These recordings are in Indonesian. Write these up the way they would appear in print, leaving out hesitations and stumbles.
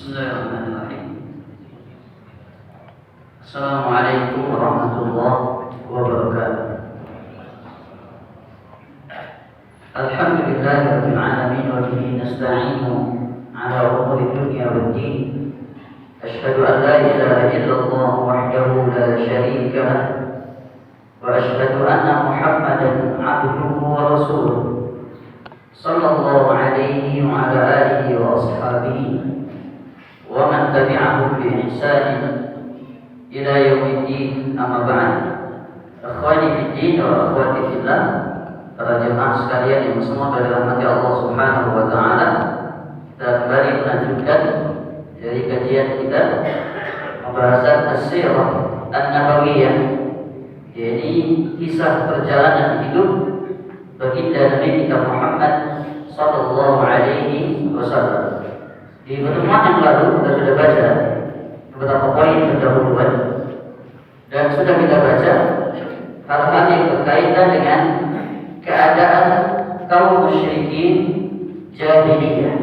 Bismillahirrahmanirrahim. Assalamualaikum warahmatullahi wabarakatuh. Alhamdulillahirabbil alamin wa bihi nasta'inu ala umuri dunya waddin. Asyhadu an la ilaha illallah wahdahu la syarika lah wa asyhadu anna Muhammadan 'abduhu wa rasuluh. Sallallahu alaihi wa ala alihi wa ashabihi wa man tabi'ahum bi ihsan ila yaumiddin, amma ba'd. Akhwani fid din wa akhwati fillah, para jemaah sekalian yang semua dirahmati Allah Subhanahu wa taala, kita kembali melanjutkan dari kajian kita pembahasan as-sirah an-nabawiyah, yaitu kisah perjalanan hidup baginda Nabi kita Muhammad sallallahu alaihi wasallam. Di pertemuan yang lalu kita sudah baca beberapa poin pendahuluan dan sudah kita baca hal-hal yang berkaitan dengan keadaan kaum musyrikin jahiliyah.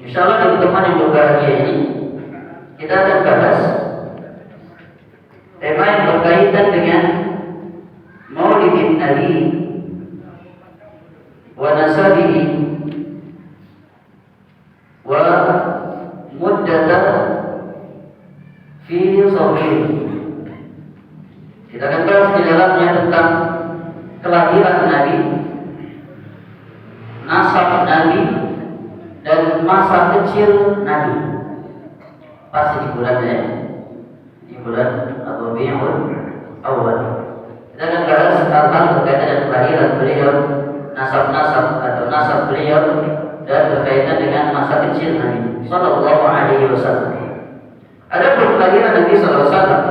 Insyaallah di pertemuan yang berbahagia ini kita akan bahas tema yang berkaitan dengan Maulidin Nabi wa nasabihi wa muddatan fi sawri. Kita akan bahas di dalamnya tentang kelahiran Nabi, nasab Nabi, dan masa kecil Nabi. Pasti di bulannya, di bulan Rabiul Awal. Kita akan bahas hal-hal berkaitan dengan kelahiran beliau, nasab-nasab atau nasab beliau, dan berkaitan dengan masa kecil Nabi sallallahu alaihi wasallam. Ada kelahiran Nabi sallallahu alaihi wasallam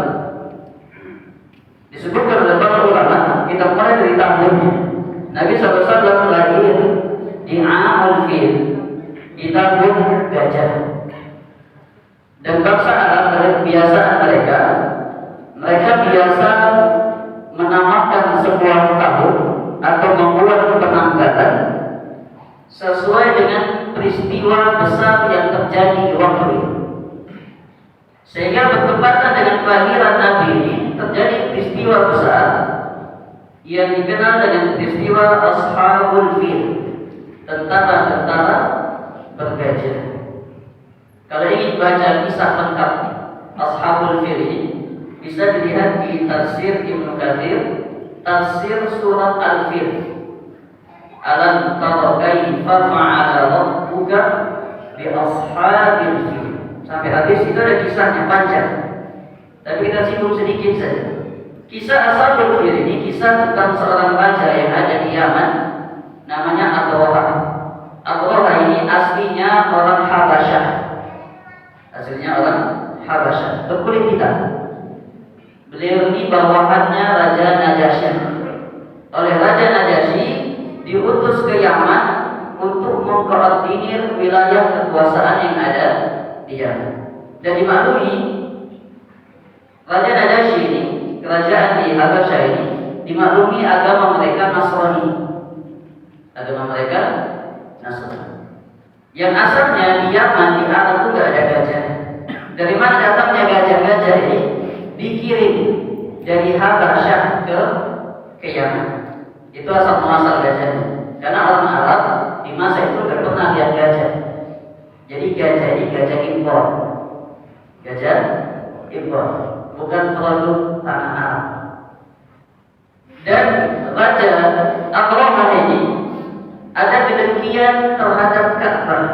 disebutkan oleh para ulama. Kita mulai dari tahunnya. Nabi sallallahu alaihi wasallam lahir di Amul Fil, di tahun gajah. Dan bangsa Arab dari kebiasaan mereka biasa menamakan sebuah tahun atau membuat penanggalan sesuai dengan peristiwa besar yang terjadi di waktu itu. Sehingga bertepatan dengan kelahiran Nabi ini terjadi peristiwa besar yang dikenal dengan peristiwa Ashabul Fil, tentara-tentara bergajah. Kalau ingin baca kisah lengkap Ashabul Fil ini, bisa dilihat di tafsir Ibnu Katsir, tafsir surat Al-Fil. Alam tara kaifa fa'ala rabbuka bi ashabil fil. Sampai habis itu ada kisahnya panjang, tapi kita singgung sedikit saja. Kisah Ashabul Fil ini kisah tentang seorang raja yang ada di Yaman, namanya Abraha. Abraha ini aslinya orang Habasyah. Aslinya orang Habasyah, berkulit hitam. Beliau ini bawahannya Raja Najasyi. Oleh Raja Najasyi diutus ke Yaman untuk mengkoordinir wilayah kekuasaan yang ada di Yaman. Dan dimaklumi Raja Najasyi ini, kerajaan di Habasyah ini, dimaklumi agama mereka Nasrani. Agama mereka Nasrani. Yang asalnya di Yaman, di Arab itu tidak ada gajah. Dari mana datangnya gajah-gajah ini? Dikirim dari Habasyah ke Yaman. Itu asal muasal gajahnya. Karena orang Arab di masa itu tidak pernah lihat gajah. Jadi gajah ini gajah impor. Gajah impor, bukan produk tanah Arab. Dan Raja Abraha ini ada kedengkian terhadap Ka'bah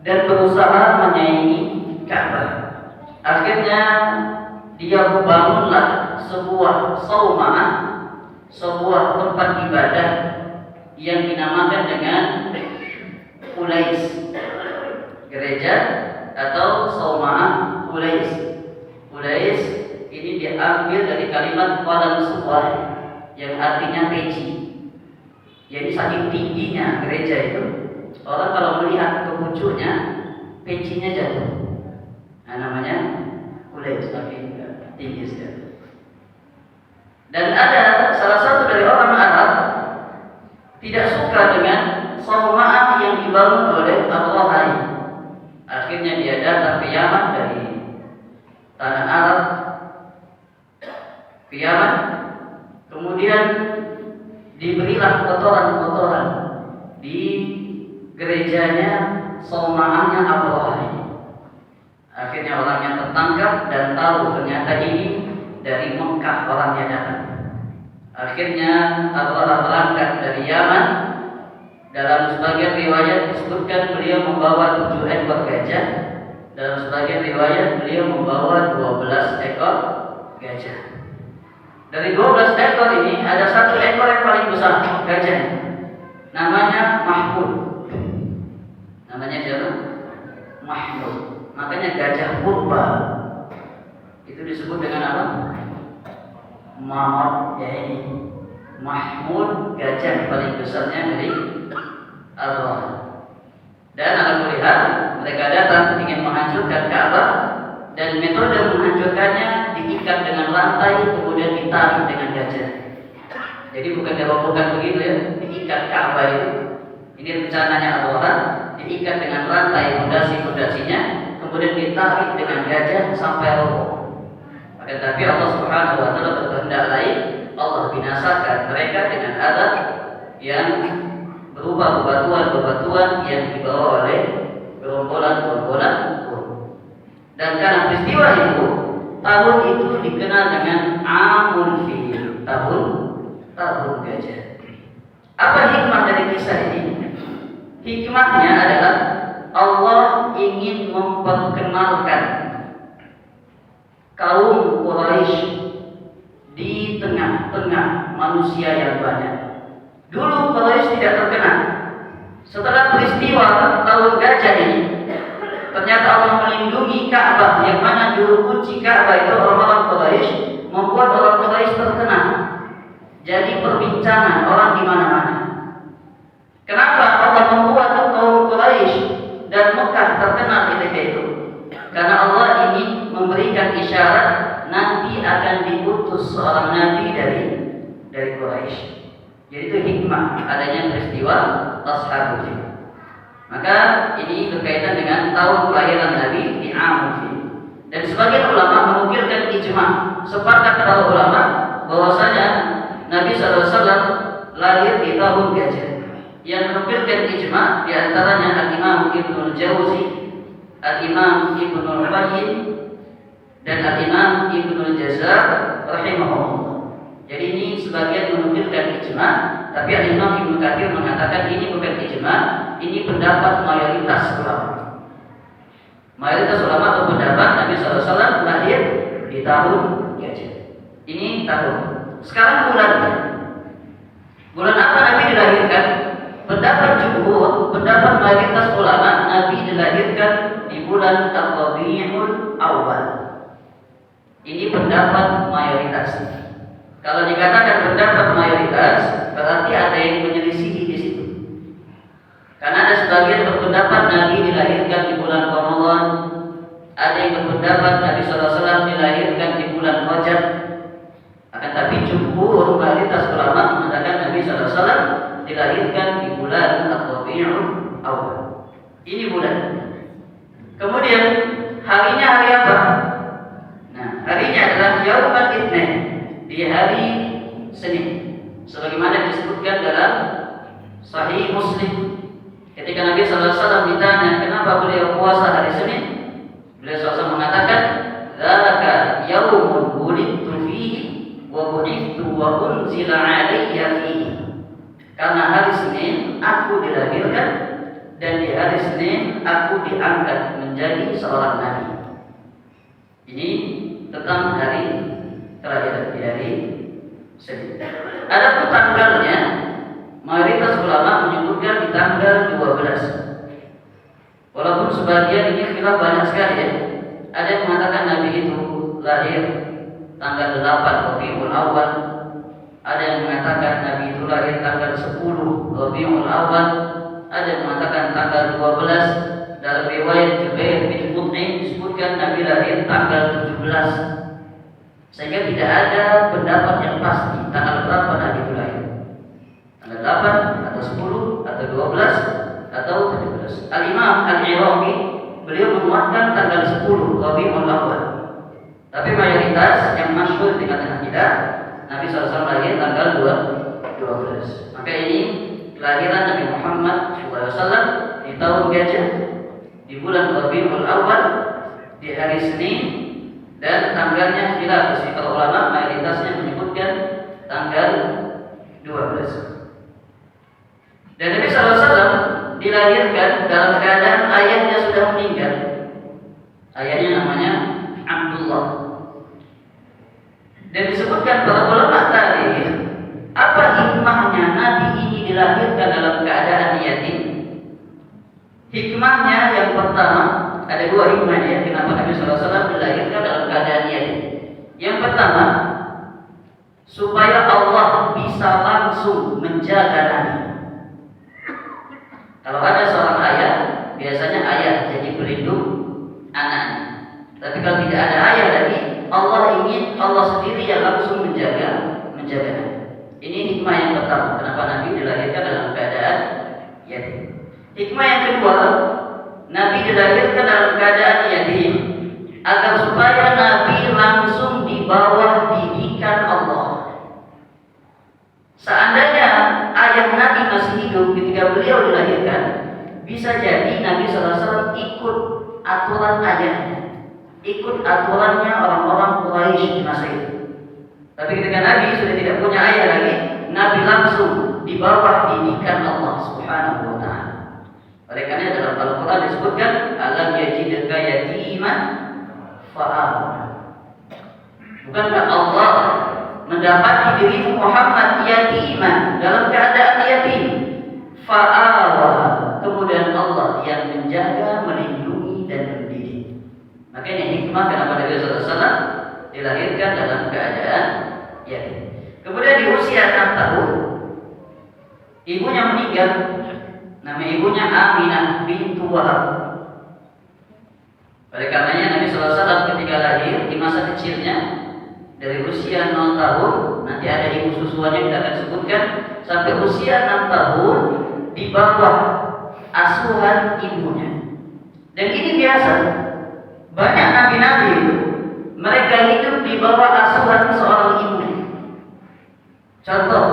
dan berusaha menyaingi Ka'bah. Akhirnya dia bangunlah sebuah saumah, sebuah tempat ibadah yang dinamakan dengan Qulais, gereja atau saumah Qulais. Qulais ini diambil dari kalimat qalan suwah yang artinya peci. Jadi saking tingginya gereja itu, orang kalau melihat ke pucuknya, pecinya jatuh. Nah, namanya Qulais, saking tinggi sekali. Dan ada salah satu dari orang Arab tidak suka dengan saumah yang dibangun oleh Abraha. Akhirnya Yaman, dari tanah Arab ke Yaman. Kemudian diberilah kotoran-kotoran di gerejanya saumaannya Abraha ini. Akhirnya orangnya tertangkap dan tahu ternyata ini dari Mekah orangnya datang. Akhirnya Abraha berangkat dari Yaman. Dalam sebagian riwayat disebutkan beliau membawa 7 ekor gajah. Dalam sebagian riwayat beliau membawa 12 ekor gajah. Dari 12 ekor ini ada 1 ekor yang paling besar gajah. Namanya Mahmud. Namanya siapa? Mahmud. Makanya gajah purba itu disebut dengan apa? Mahmud, ya ini Mahmud, gajah paling besarnya dari Allah. Dan alhamdulillah mereka datang ingin menghancurkan Ka'bah, dan metode menghancurkannya diikat dengan rantai kemudian ditarik dengan gajah. Jadi bukan dirobohkan begitu ya, diikat Ka'bah itu. Ini rencananya Allah, diikat dengan rantai fondasi-fondasinya, kemudian ditarik dengan gajah sampai roboh. Akan tapi Allah Subhanahu wa taala berkehendak lain, Allah binasakan mereka dengan azab yang berupa bebatuan-bebatuan yang dibawa oleh gerombolan-gerombolan burung. Dan karena peristiwa itu, tahun itu dikenal dengan Amul Fil, tahun gajah. Apa hikmah dari kisah ini? Hikmahnya adalah Allah ingin memperkenalkan kaum Quraisy di tengah-tengah manusia yang banyak. Dulu Quraisy tidak terkenal. Setelah peristiwa tahun gajah ini, ternyata Allah melindungi Ka'bah, yang mana juru kunci Ka'bah itu orang-orang Quraisy, membuat orang Quraisy terkenal. Jadi perbincangan orang di mana-mana. Kenapa Allah membuat kaum Quraisy dan Mekah terkenal ketika itu? Karena Allah ingin memberikan isyarat nanti akan diutus seorang nabi dari Quraisy. Jadi itu hikmah adanya peristiwa Ashabul Fil. Maka ini berkaitan dengan tahun kelahiran Nabi di Amul Fil. Dan sebagian ulama menukilkan ijma, sepakat para ulama bahwasanya Nabi SAW lahir di tahun gajah. Yang menukilkan ijma diantaranya Al-Imam Ibnul Jauzi, Al-Imam Ibnul Qayyim, dan Al-Imam Ibnul Jazar rahimahullah. Jadi ini sebagian menukilkan ijma, tapi Al-Imam Ibnu Katsir mengatakan ini bukan ijma, ini pendapat mayoritas ulama. Mayoritas ulama atau pendapat Nabi SAW lahir di tahun gajah. Ini tahun. Sekarang bulannya. Bulan apa Nabi dilahirkan? Pendapat jumhur, pendapat mayoritas ulama, Nabi dilahirkan di bulan Rabiul Awal. Ini pendapat mayoritas. Kalau dikatakan pendapat mayoritas, berarti ada yang menyelisihi di situ. Karena ada sebagian berpendapat Nabi dilahirkan di bulan Ramadan, ada yang berpendapat Nabi SAW dilahirkan di bulan Rajab. Akan tapi jumhur mayoritas ulama mengatakan Nabi SAW dilahirkan di bulan Rabiul Awal. Ini bulan. Kemudian harinya hari apa? Nah, harinya adalah Yaumul Itsnain, di hari Senin, sebagaimana disebutkan dalam Sahih Muslim. Ketika Nabi SAW ditanya kenapa beliau puasa hari Senin, beliau SAW mengatakan, "Dzaka yaumun wulidtu fihi wa bu'ithtu wa unzila 'alayya fihi." Karena hari Senin aku dilahirkan dan di hari Senin aku diangkat menjadi seorang nabi. Ini tentang hari kelahiran di hari Senin. Adapun tanggalnya, mayoritas ulama menyebutkan di tanggal 12. Walaupun sebagian ini khilaf banyak sekali ya. Ada yang mengatakan Nabi itu lahir tanggal 8 Rabiul Awal. Ada yang mengatakan Nabi itu lahir tanggal 10 Rabiul Awal. Ada yang mengatakan tanggal 12. Dalam riwayat Jubair bin Mut'im disebutkan Nabi lahir tanggal 17. Sehingga tidak ada pendapat yang pasti tanggal berapa Nabi itu lahir. Tanggal 8 atau 10 atau 12 atau 17. Al-Imam Al-Iraqi beliau menguatkan tanggal 10 Rabiul Awal. Tapi mayoritas yang masyhur di tengah kita, Nabi SAW lahir tanggal 12. Maka ini kelahiran Nabi Muhammad SAW di tahun gajah, di bulan Rabiul Awal, di hari Senin, dan tanggalnya khilaf. Para ulama mayoritasnya menyebutkan tanggal 12. Dan Nabi SAW dilahirkan dalam keadaan ayahnya sudah meninggal. Ayahnya namanya Abdullah. Dan disebutkan para ulama tadi, apa hikmahnya Nabi ini dilahirkan dalam keadaan yatim? Hikmahnya yang pertama, ada dua hikmahnya kenapa Nabi SAW dilahirkan dalam keadaan yatim. Yang pertama, supaya Allah bisa langsung menjaga Nabi. Kalau ada seorang ayah, biasanya ayah jadi pelindung anaknya. Tapi kalau tidak ada ayah lagi, Allah ingin Allah sendiri yang langsung menjaga Nabi. Ini hikmah yang pertama, kenapa Nabi dilahirkan dalam keadaan yatim. Hikmah yang kedua, Nabi dilahirkan dalam keadaan yatim agar supaya Nabi langsung di bawah didikan Allah. Seandainya ayah Nabi masih hidup ketika beliau dilahirkan, bisa jadi Nabi SAW ikut aturan ayahnya, ikut aturannya orang-orang Quraisy di masa itu. Tapi ketika Nabi sudah tidak punya ayah lagi, Nabi langsung di bawah didikan Allah Subhanahu wa Ta'ala. Oleh karena dalam Al-Quran disebutkan, alam yajidka yatiman fa'awa. Bukankah Allah mendapati dirimu Muhammad yatiman, dalam keadaan yatim, fa'awa, kemudian Allah yang menjaga, melindungi dan mendidik. Makanya hikmah kenapa Nabi SAW dilahirkan dalam keadaan yatim. Kemudian di usia 6 tahun ibunya meninggal. Nama ibunya Aminah bintu Wahab. Oleh karenanya Nabi SAW ketika lahir di masa kecilnya, dari usia 0 tahun, nanti ada ibu susuannya kita akan sebutkan, sampai usia 6 tahun di bawah asuhan ibunya. Dan ini biasa, banyak nabi-nabi itu mereka hidup di bawah asuhan seorang ibu. Contoh,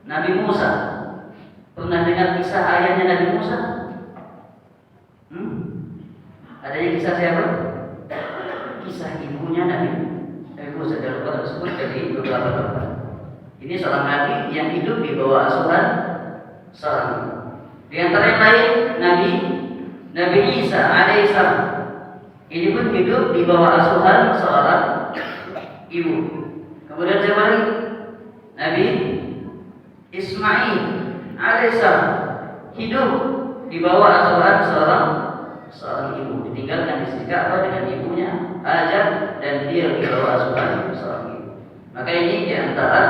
Nabi Musa. Pernah dengar kisah ayahnya Nabi Musa? Adanya kisah siapa? Kisah ibunya Nabi Musa. Dalam Al-Quran tersebut dari beberapa tempat. Ini seorang nabi yang hidup di bawah asuhan seorang ibu. Di antara yang lain Nabi Isa alaihissalam. Ini pun hidup di bawah asuhan seorang ibu. Kemudian siapa lagi? Nabi Ismail alaihissalam hidup di bawah asuhan seorang ibu, ditinggalkan di Ka'bah dengan ibunya Hajar, dan dia di bawah asuhan seorang ibu. Maka ini diantara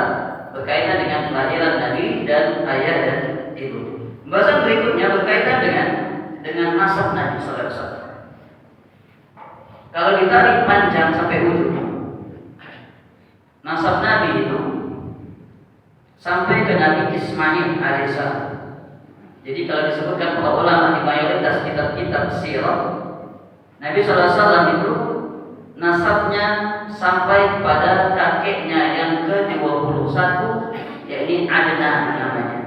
berkaitan dengan kelahiran Nabi dan ayah dan ibu. Pembahasan berikutnya berkaitan dengan nasab Nabi SAW. Kalau ditarik panjang sampai ujung, nasab Nabi itu sampai ke Nabi Ismail alaihissalam. Jadi kalau disebutkan para ulama di mayoritas kitab-kitab sirah, Nabi SAW itu nasabnya sampai pada kakeknya yang ke-21, yakni Adnan namanya.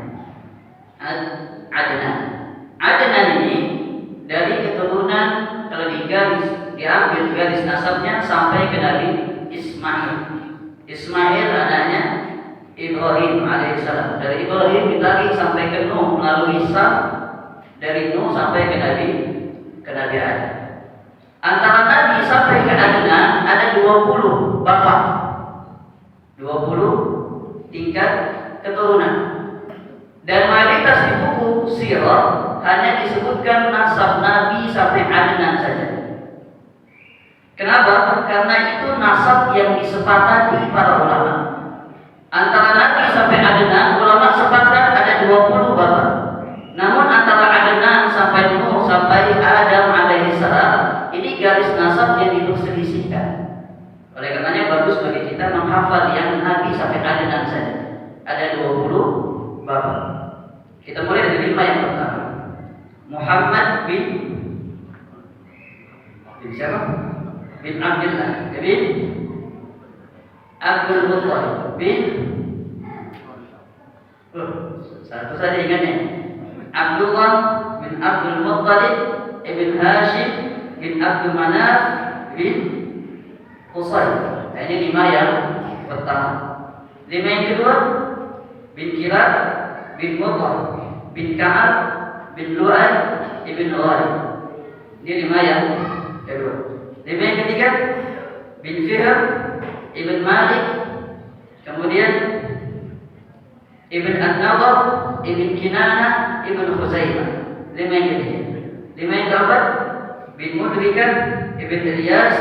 Adnan ini dari keturunan, kalau diambil garis nasabnya sampai ke Nabi Ismail. Ismail anaknya Ibrahim alaihissalam. Dari Ibrahim ditarik sampai ke Nuh melalui Sam, dari Nuh sampai ke Nabi Adam. Antara Nabi sampai ke Adnan ada 20 bapak, 20 tingkat keturunan. Dan mayoritas di buku sirah hanya disebutkan nasab Nabi sampai Adnan saja. Kenapa? Karena itu nasab yang disepakati para ulama. Antara Nabi sampai Adnan, ulama sepakat ada 20 bapak. Namun antara Adnan sampai Nuh sampai Adam alaihissalam, ini garis nasab yang diperselisihkan. Oleh karenanya bagus bagi kita menghafal yang Nabi sampai Adnan saja. Ada 20 bapak. Kita mulai dari 5 yang pertama. Muhammad bin bin siapa? Bin Abdullah bin Abdul Muttalib bin satu saja ingatnya. Abdullah bin Abdul Muttalib ibn Hashim bin Abdul Manaf bin Qusay. Nah, ini 5 yang pertama. 5 yang kedua bin Kilab bin Muttar bin Ka'ab bin Lu'ay ibn Ghalib. Ini 5 yang kedua. 5 yang ketiga bin Fihr ibn Malik, kemudian ibn An-Nadhr ibn Kinanah ibn Khuzaimah. 5 yang ketiga. 5 yang keempat bin Mudrikah ibn Ilyas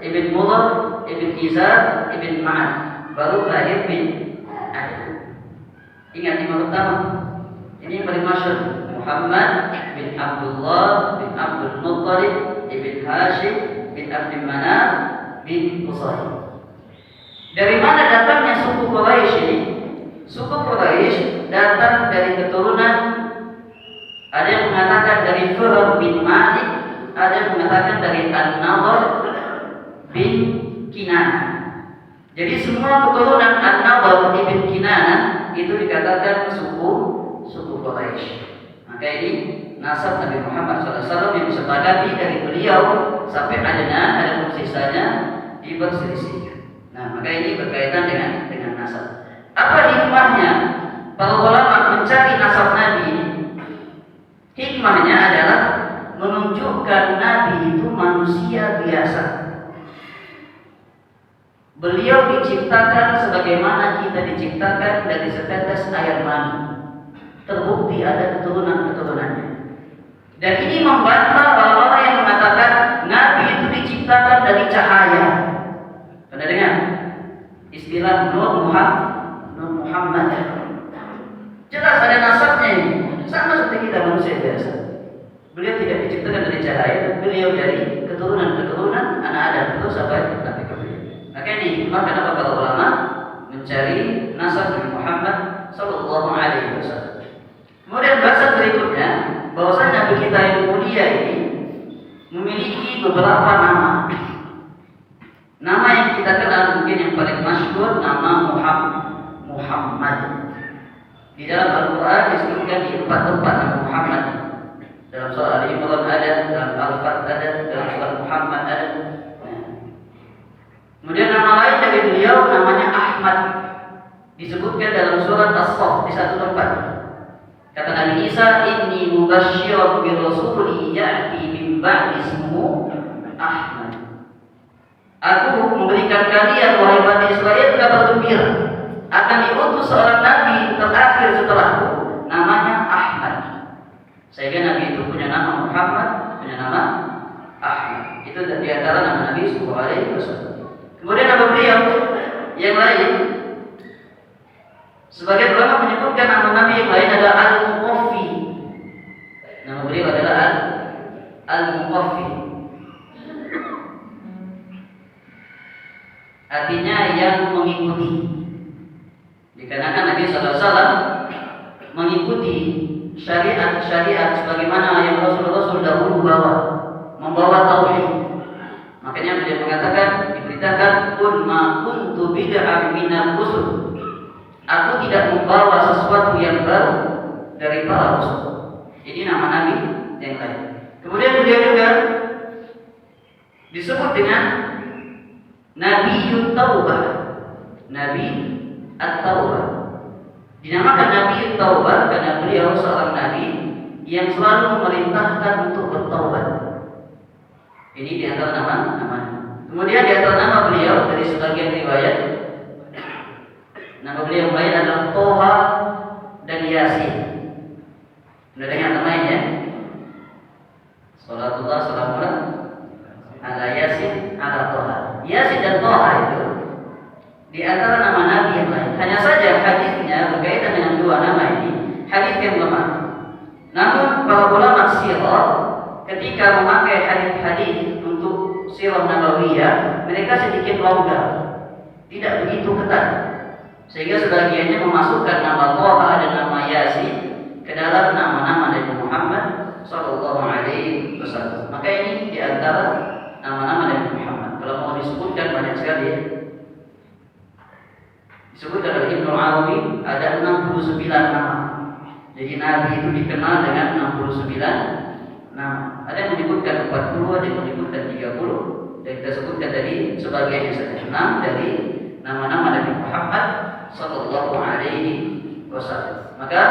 ibn Mudar ibn Izar ibn Ma'ad, baru lahir bin Adnan. Ingat 5 pertama. Ini yang paling masyhur. Muhammad bin Abdullah bin Abdul Muttalib ibn Hashim bin Abdul Manaf bin Qusay. Dari mana datangnya suku Quraisy ini? Suku Quraisy datang dari keturunan, ada yang mengatakan dari Fihr bin Malik, ada yang mengatakan dari An-Nadhr bin Kinanah. Jadi semua keturunan An-Nadhr bin Kinanah itu dikatakan suku Quraisy. Maka ini nasab Nabi Muhammad SAW yang disepakati dari beliau sampai ada sisanya diperselisihkan. Nah, maka ini berkaitan dengan nasab. Apa hikmahnya para ulama mencari nasab Nabi ini? Hikmahnya adalah menunjukkan Nabi itu manusia biasa. Beliau diciptakan sebagaimana kita diciptakan dari setetes air mani. Terbukti ada keturunan-keturunannya. Dan ini membantah orang-orang yang mengatakan Nabi itu diciptakan dari cahaya. Pernah dengar istilah Nur Muhammad? Jelas ada nasabnya ini. Sama seperti kita manusia biasa. Beliau tidak diciptakan dari cahaya, beliau dari keturunan anak Adam itu sampai Nabi kemudian. Maka ini hikmah kenapa para ulama mencari nasab Nabi Muhammad sallallahu alaihi wasallam. Kemudian bahasa berikutnya, bahwasanya Nabi kita yang mulia ini memiliki beberapa nama. Nama yang kita kenal mungkin yang paling masyhur nama Muhammad. Di dalam Al-Quran disebutkan di 4 tempat nama Muhammad. Dalam surah Al-Imran ada, dalam Al-Fat ada, dalam surah Muhammad ada. Kemudian nama lain dari beliau namanya Ahmad. Disebutkan dalam surat As-Saff di 1 tempat. Kata Nabi Isa, "Inni mubasysyiran bi rasulin ya'ti min ba'di ismuhu Ahmad." Aku memberikan kalian wahai Bani Israel kabar gembira, akan diutus seorang nabi terakhir setelahku, namanya Ahmad. Sehingga Nabi itu punya nama Muhammad, punya nama Ahmad. Itu di antara nama Nabi sallallahu alaihi wasallam. Kemudian nama beliau yang lain, sebagian ulama menyebutkan nama Nabi yang lain adalah Al-Muqaffi. Nama beliau adalah Al-Muqaffi. Artinya yang mengikuti. Dikarenakan Nabi SAW mengikuti syariat-syariat sebagaimana yang Rasul-Rasul dahulu membawa tauhid. Makanya beliau mengatakan, diberitakan, "Qul ma kuntu bid'an minal rusul." Aku tidak membawa sesuatu yang baru dari para rasul. Ini nama Nabi yang lain. Kemudian beliau juga disebut dengan Nabi Taubah. Nabi At-Taubah. Dinamakan Nabi Taubah karena beliau seorang nabi yang selalu memerintahkan untuk bertaubat. Ini di antara nama-nama. Kemudian di antara nama beliau dari sebagian riwayat, nama beliau yang lain adalah Toha dan Yasin. Sudah dengar namanya? Salatullah salamullah ala Yasin ala Toha. Yasin dan Toha itu di antara nama Nabi yang lain. Hanya saja hadisnya berkaitan dengan 2 nama ini, hadis yang lemah. Namun para ulama sirah ketika memakai hadis-hadis untuk sirah nabawiyah, mereka sedikit longgar, tidak begitu ketat. Sehingga sebagiannya memasukkan nama Toha dan nama Yasin ke dalam nama-nama Nabi Muhammad sallallahu alaihi wasallam. Maka ini di antara nama-nama Nabi Muhammad. Kalau mau disebutkan banyak sekali. Disebutkan oleh Ibnu Arabi ada 69 nama. Jadi Nabi itu dikenal dengan 69 nama. Ada yang menyebutkan 40, ada yang menyebutkan 30. Dan kita sebutkan tadi sebagai saja 6 dari nama-nama Nabi Muhammad sallallahu alaihi wasallam. Maka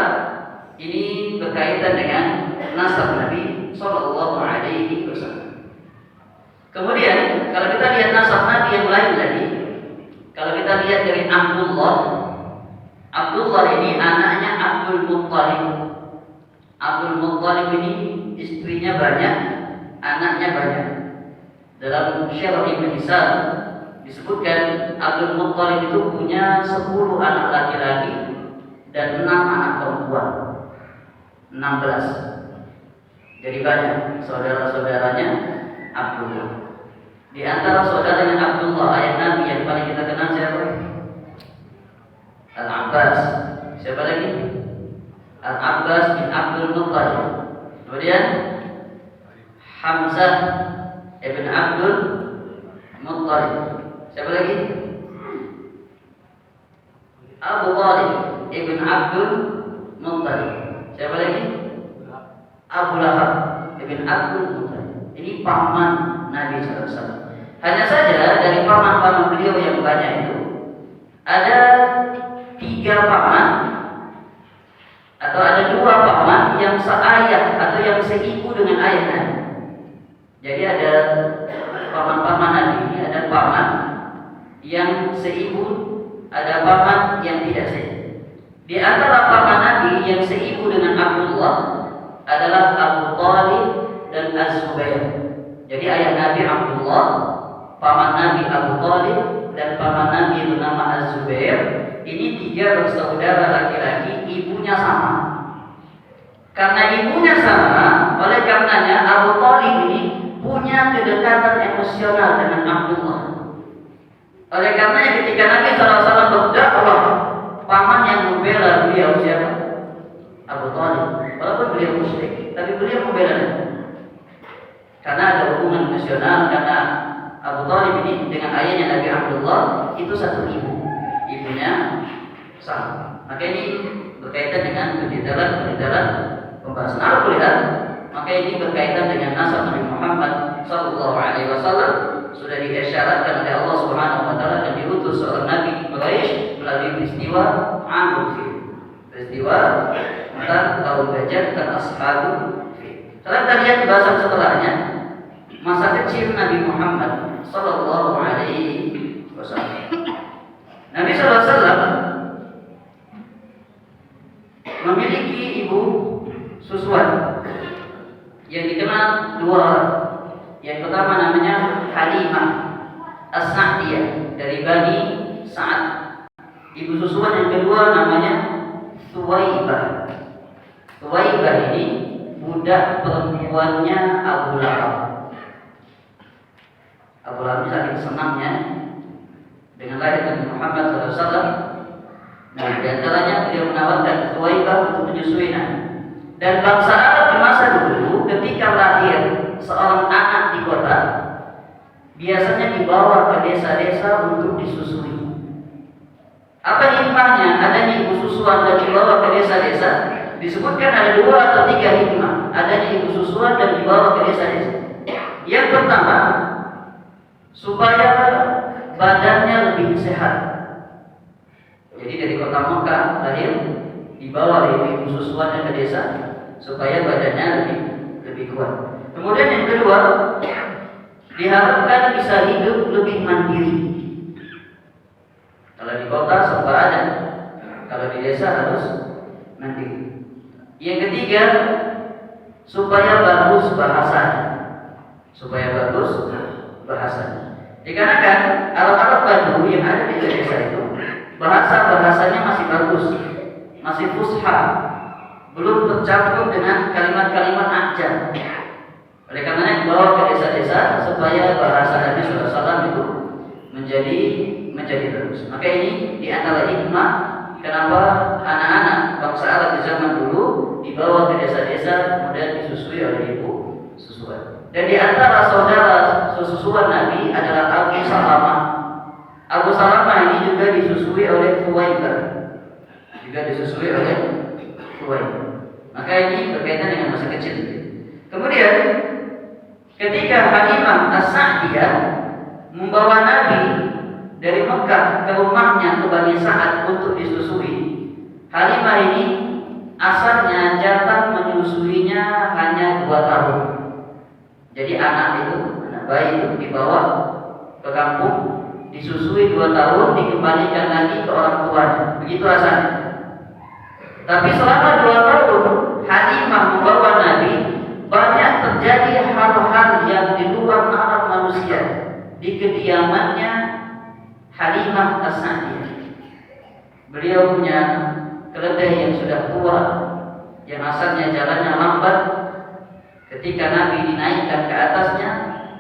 ini berkaitan dengan nasab Nabi sallallahu alaihi wasallam. Kemudian kalau kita lihat nasab Nabi yang lain lagi, kalau kita lihat dari Abdullah, Abdullah ini anaknya Abdul Muttalib. Abdul Muttalib ini istrinya banyak, anaknya banyak. Dalam Syarah Ibn Hisab disebutkan Abdul Muttalib itu punya 10 anak laki-laki dan 6 anak perempuan. 16. Jadi banyak saudara-saudaranya Abdullah. Di antara saudaranya Abdullah, ayah Nabi yang paling kita kenal siapa? Al-Abbas. Siapa lagi? Al-Abbas bin Abdul Muttalib. Kemudian Hamzah ibn Abdul Muttalib. Siapa lagi? Abu Talib ibn Abdul Muttalib. Siapa lagi? Abu Lahab ibn Abdul Muttalib. Ini paman Nabi SAW. Hanya saja dari paman-paman beliau yang banyak itu ada 3 paman atau ada 2 paman yang seayah atau yang seibu dengan ayah Nabi. Jadi ada paman-paman Nabi ini, ada paman yang seibu, ada paman yang tidak seibu. Di antara paman Nabi yang seibu dengan Abdullah adalah Abu Talib dan Az-Zubair. Jadi ayah Nabi Abdullah, paman Nabi Abu Talib, dan paman Nabi bernama Az-Zubair. Ini 3 bersaudara laki-laki, ibunya sama. Karena ibunya sama, oleh karenanya Abu Talib ini punya kedekatan emosional dengan Abdullah. Oleh karenanya ketika Nabi SAW berdakwah, paman yang membela beliau siapa? Abu Talib. Walaupun beliau musyrik, tapi beliau membela Nabi. Karena ada hubungan emosional, karena Abu Talib ini dengan ayahnya Nabi Abdullah itu satu ibu, ibunya sama. Maka ini berkaitan dengan pendetalan pembahasan Al-Quran. Maka ini berkaitan dengan nasab Nabi Muhammad sallallahu alaihi wasallam. Sudah diisyaratkan oleh Allah Subhanahu wa taala dan diutus seorang nabi Quraisy melalui peristiwa Amul Fil. Peristiwa tentang kaum gajah dan ashabul fil. Setelah kita lihat bahasan setelahnya, masa kecil Nabi Muhammad sallallahu alaihi wasallam. Nabi sallallahu alaihi wasallam memiliki ibu susuan yang dikenal 2 orang. Yang pertama namanya Halimah As-Sa'diyah dari Bani Sa'ad. Ibu susuan yang kedua namanya Thuwaibah. Thuwaibah ini budak perempuannya Abu Lahab. Abu Lahab saking senangnya dengan lahir Nabi Muhammad SAW. Nah, di antaranya beliau menawarkan Thuwaibah untuk menyusui Nabi. Dan bangsa Arab di masa dulu ketika lahir seorang anak di kota, biasanya dibawa ke desa-desa untuk disusui. Apa hikmahnya adanya ibu susuan dan dibawa ke desa-desa? Disebutkan ada 2 atau 3 hikmah adanya ibu susuan dan dibawa ke desa-desa. Yang pertama, supaya badannya lebih sehat. Jadi dari kota Mekah lahir, dibawa oleh ibu susuannya ke desa supaya badannya lebih kuat. Kemudian yang kedua, diharapkan bisa hidup lebih mandiri. Kalau di kota serba ada, kalau di desa harus mandiri. Yang ketiga, supaya bagus bahasanya. Supaya bagus bahasanya. Dikarenakan Arab-Arab Badui yang ada di desa itu bahasanya masih bagus, masih fusha, belum tercampur dengan kalimat-kalimat ajam. Oleh karenanya dibawa ke desa-desa supaya bahasa Nabi SAW itu menjadi bagus. Maka ini di antara hikmah kenapa anak-anak bangsa Arab di zaman dulu dibawa ke desa-desa kemudian disusui oleh ibu susuan. Dan di antara sesusuan Nabi adalah Abu Salamah. Abu Salamah ini juga disusui oleh Fuwaibah. Maka ini berkaitan dengan masa kecil. Kemudian ketika Halimah As-Sa'diyah membawa Nabi dari Mekah ke rumahnya ke Bani Sa'ad untuk disusui, Halimah ini asalnya jatah menyusuinya hanya 2 tahun. Jadi anak bayi itu dibawa ke kampung, disusui 2 tahun, dikembalikan lagi ke orang tuanya. Begitu asalnya. Tapi selama 2 tahun Halimah membawa Nabi, banyak terjadi hal-hal yang di luar nalar manusia di kediamannya Halimah As-Sa'diyah. Beliau punya keledai yang sudah tua, yang asalnya jalannya lambat. Ketika Nabi dinaikkan ke atasnya,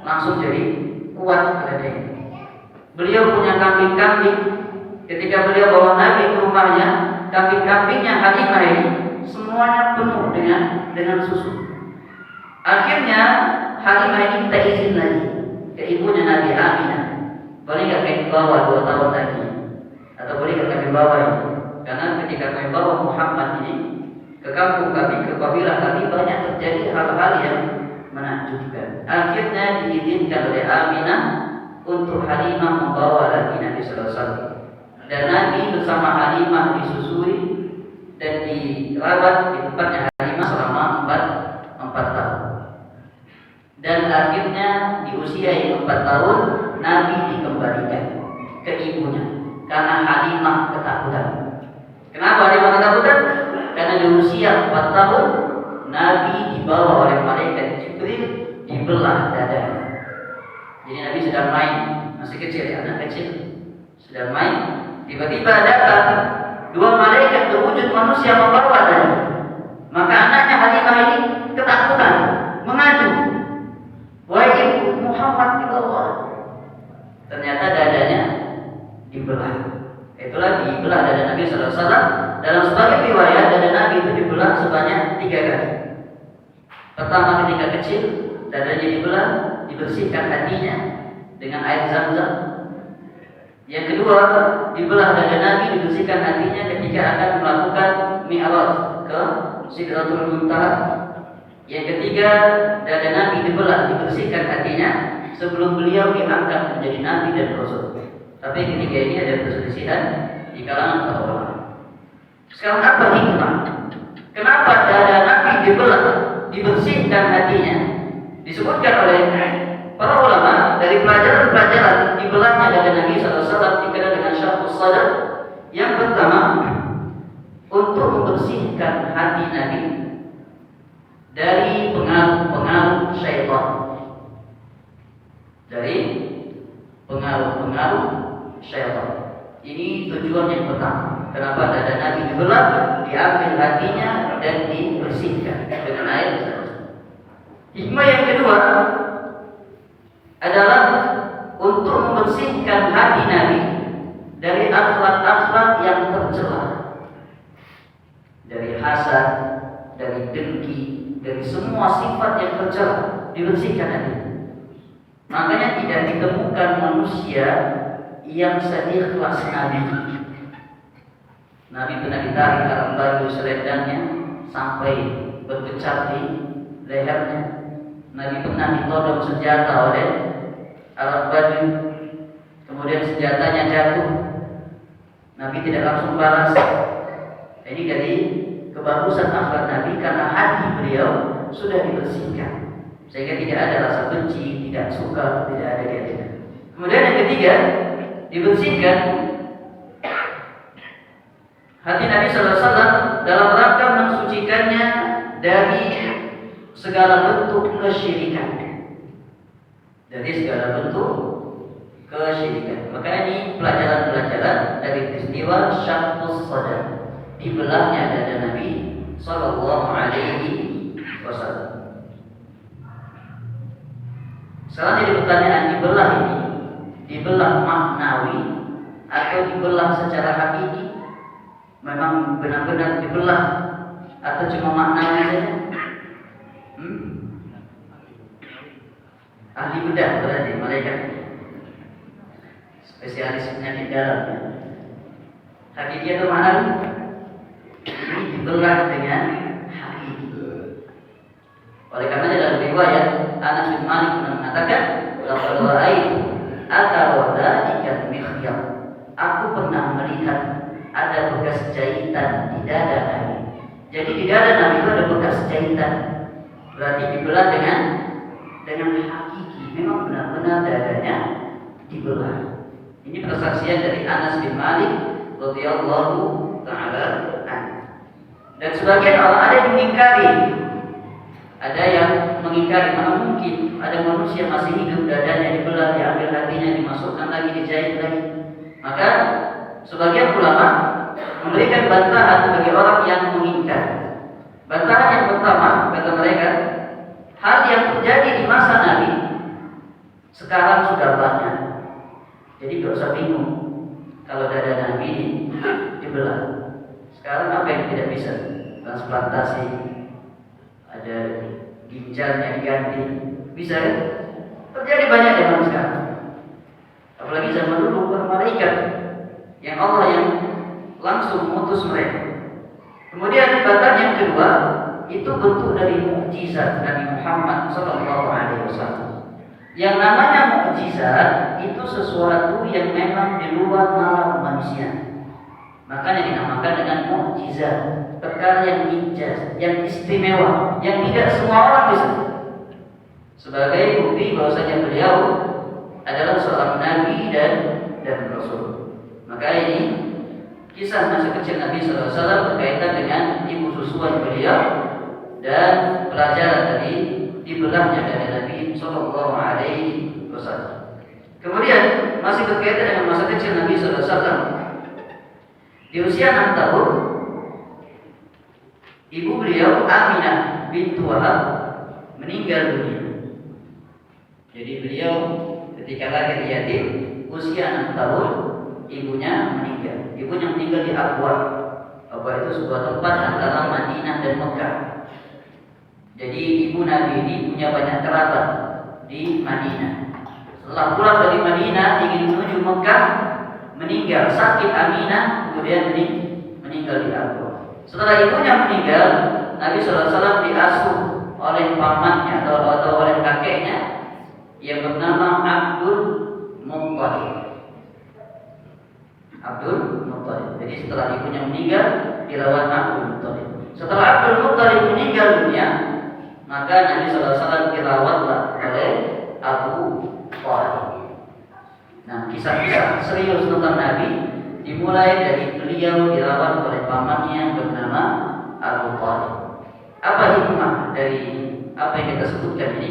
langsung jadi kuat keledai. Beliau punya kambing-kambing. Ketika beliau bawa Nabi ke rumahnya, kambing-kambingnya Halimah ini semuanya penuh dengan susu. Akhirnya Halimah ini minta izin lagi ke ibunya Nabi Aminah. Boleh nggak kami bawa 2 tahun lagi? Atau boleh nggak kami bawa ini? Karena ketika kami bawa Muhammad ini ke kampung kami, ke kabilah kami, banyak terjadi hal-hal yang menakjubkan. Akhirnya diizinkan oleh Aminah untuk Halimah membawa lagi Nabi sallallahu alaihi wasallam. Dan Nabi bersama Halimah disusui dan dirawat di tempatnya Halimah selama 4 tahun. Dan akhirnya di usia yang 4 tahun Nabi dikembalikan ke ibunya karena Halimah ketakutan. Kenapa Halimah ketakutan? Karena di usia 4 tahun Nabi dibawa oleh malaikat Jibril, dibelah dadanya. Jadi Nabi sedang main, masih kecil ya, anak kecil sedang main, tiba-tiba datang 2 malaikat berwujud manusia membawa dadanya. Maka anaknya Halimah ini ketakutan, mengadu, "Wahai ibu, Muhammad dibawa." Ternyata dadanya dibelah. Itulah dibelah dada Nabi sallallahu alaihi wasallam. Dalam sebagian riwayat dada Nabi itu dibelah sebanyak 3 kali. Pertama ketika kecil, dadanya dibelah, dibersihkan hatinya dengan air Zam-Zam. Yang kedua, dibelah dada Nabi, dibersihkan hatinya ketika akan melakukan Mi'raj ke Sidratul Muntaha. Yang ketiga, dada Nabi dibelah, dibersihkan hatinya sebelum beliau diangkat menjadi Nabi dan Rasul. Tapi ketika ini ada perselisihan di kalangan para ulama. Sekarang apa hikmah? Kenapa dada Nabi dibelah, dibersihkan hatinya? Disebutkan oleh para ulama dari pelajaran-pelajaran dibelahnya dada Nabi SAW dikenal dengan syarhus sadar. Yang pertama, untuk membersihkan hati Nabi dari pengaruh-pengaruh syaitan. Dari pengaruh-pengaruh syaitan. Ini tujuan yang pertama. Kenapa dada Nabi dibelah, diambil hatinya dan dibersihkan dengan air. Hikmah yang kedua adalah untuk membersihkan hati Nabi dari akhlak-akhlak yang tercela, dari hasad, dari dengki, dari semua sifat yang tercela, dibersihkan hati. Makanya tidak ditemukan manusia yang seikhlas Nabi. Nabi pernah ditarik dalam baju selendangnya sampai berkecap di lehernya. Nabi pernah ditodong senjata oleh Arab Badu, kemudian senjatanya jatuh. Nabi tidak langsung balas. Ini dari kebagusan akhlak Nabi karena hati beliau sudah dibersihkan, sehingga tidak ada rasa benci, tidak suka, tidak ada dia. Kemudian yang ketiga, dibersihkan hati Nabi SAW dalam rangka mensucikannya dari segala bentuk kesyirikan. Dari segala bentuk kesyirikan. Maka ini pelajaran-pelajaran dari peristiwa Syaqqus Sadar, dibelahnya dada Nabi Sallallahu Alaihi Wasallam. Sekarang jadi pertanyaan, dibelah ini dibelah maknawi atau dibelah secara hakiki? Memang benar-benar dibelah atau cuma maknawi saja? ahli bedah berarti malaikat, spesialis penyakit dalam. Hakiki itu mana? Ini dibelah dengan hakiki. Oleh karenanya dalam riwayat Anas bin Malik mengatakan, "Laqad ra'aitu athara dzalika mikhyam." Aku pernah melihat ada bekas jahitan di dada Nabi. Jadi di dada Nabi itu ada bekas jahitan. Berarti dibelah dengan hakiki. Memang benar-benar dadanya dibelah. Ini persaksian dari Anas bin Malik radhiyallahu taala anhu. Dan sebagian orang ada yang mengingkari. Ada yang mengingkari, mana mungkin ada manusia masih hidup dadanya dibelah, diambil hatinya, dimasukkan lagi, dijahit lagi. Maka sebagian ulama memberikan bantahan bagi orang yang mengingkar. Bantahan yang pertama, kata mereka, hal yang terjadi di masa Nabi sekarang sudah banyak. Jadi tidak usah bingung kalau dada Nabi dibelah. Sekarang apa yang tidak bisa? Transplantasi, ada ginjalnya diganti, bisa kan? Terjadi banyak zaman sekarang. Apalagi zaman dulu para malaikat yang Allah yang langsung mengutus mereka. Kemudian bantahan yang kedua itu bentuk dari mukjizat Nabi Muhammad SAW. Yang namanya mukjizat itu sesuatu yang memang di luar nalar manusia. Makanya dinamakan dengan mukjizat, perkara yang ijaz, yang istimewa, yang tidak semua orang bisa. Sebagai bukti bahwasanya beliau adalah seorang nabi dan rasul. Maka ini kisah masa kecil Nabi SAW berkaitan dengan ibu susuan beliau dan pelajaran dari dibelahnya dari Nabi SAW. Kemudian masih berkaitan dengan masa kecil Nabi SAW. Di usia 6 tahun, ibu beliau Aminah bintu Wahab meninggal dunia. Jadi beliau ketika lahir yatim, usia 6 tahun, ibunya meninggal. Ibunya meninggal di Abwa. Abwa itu sebuah tempat antara Madinah dan Mekah. Jadi ibu Nabi ini punya banyak kerabat di Madinah. Setelah pulang dari Madinah ingin menuju Mekah, meninggal sakit Aminah, kemudian meninggal di Abwa. Setelah ibunya meninggal, Nabi SAW diasuh oleh pamannya atau oleh kakeknya yang bernama Abdul Muttalib. Abdul Muttalib. Jadi setelah ibunya meninggal, dirawat Abdul Muttalib. Setelah Abdul Muttalib meninggal dunia, maka Nabi SAW dirawatlah oleh Abu Thalib. Nah, kisah-kisah serius tentang Nabi dimulai dari beliau dirawat oleh pamannya yang bernama Abu Thalib. Apa hikmah dari apa yang kita sebutkan ini?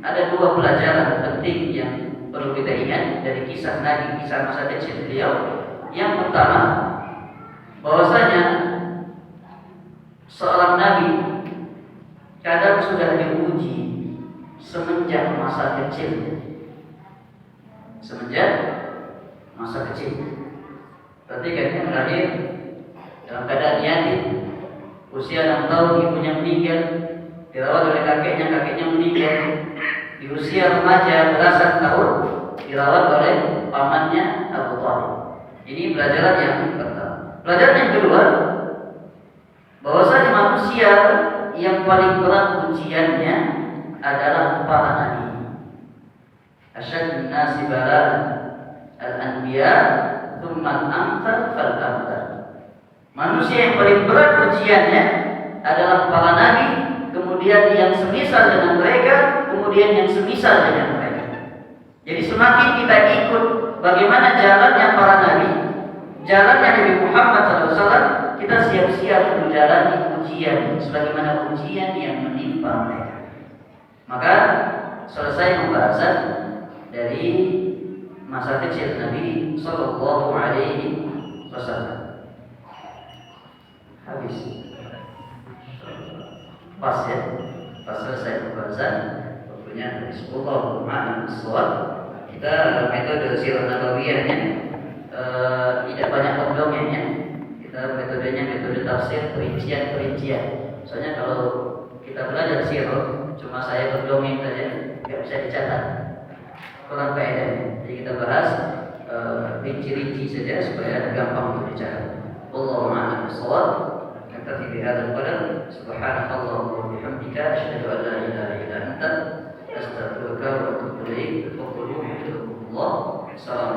Ada dua pelajaran penting yang perlu kita ingat dari kisah Nabi, kisah masa kecil beliau. Yang pertama, bahwasanya seorang Nabi kadang sudah diuji semenjak masa kecil. Semenjak masa kecil. Perhatikan yang terakhir dalam keadaan yatim, usia 6 tahun ibunya meninggal, dirawat oleh kakeknya meninggal. Di usia remaja belasan tahun dirawat oleh pamannya Abu Thalib. Ini pelajaran yang pertama. Pelajaran yang kedua, bahwasanya manusia yang paling berat ujiannya adalah para nabi. Asyadun nasi bala'an al-anbiya thumma al-amthal fal-amthal. Manusia yang paling berat ujiannya adalah para nabi, kemudian yang semisal dengan mereka, kemudian yang semisal dengan mereka. Jadi semakin kita ikut bagaimana jalannya para nabi, jalannya Nabi Muhammad SAW, kita siap-siap menjalani ujian sebagaimana ujian yang menimpa mereka. Maka selesai pembahasan dari masa kecil Nabi Sallallahu Alaihi Wasallam. Habis. Pas ya, pas selesai pembahasan waktunya dari 10 ma'an suat. Kita metode sirah nabawiyahnya tidak banyak perdongengnya. Kita metodenya metode tafsir perincian. Soalnya kalau kita belajar sirah cuma saya berdongeng saja, nggak bisa dicatat, kurang faedahnya. Jadi kita bahas rinci-rinci saja supaya gampang untuk dicatat. Wallahu a'lam bishawab. Naktafi bihadzal qadar. Subhanakallahumma wa bihamdika asyhadu an la ilaha illa anta astaghfiruka wa atubu ilaik. Wa qul yuhibbukumullah. Assalamualaikum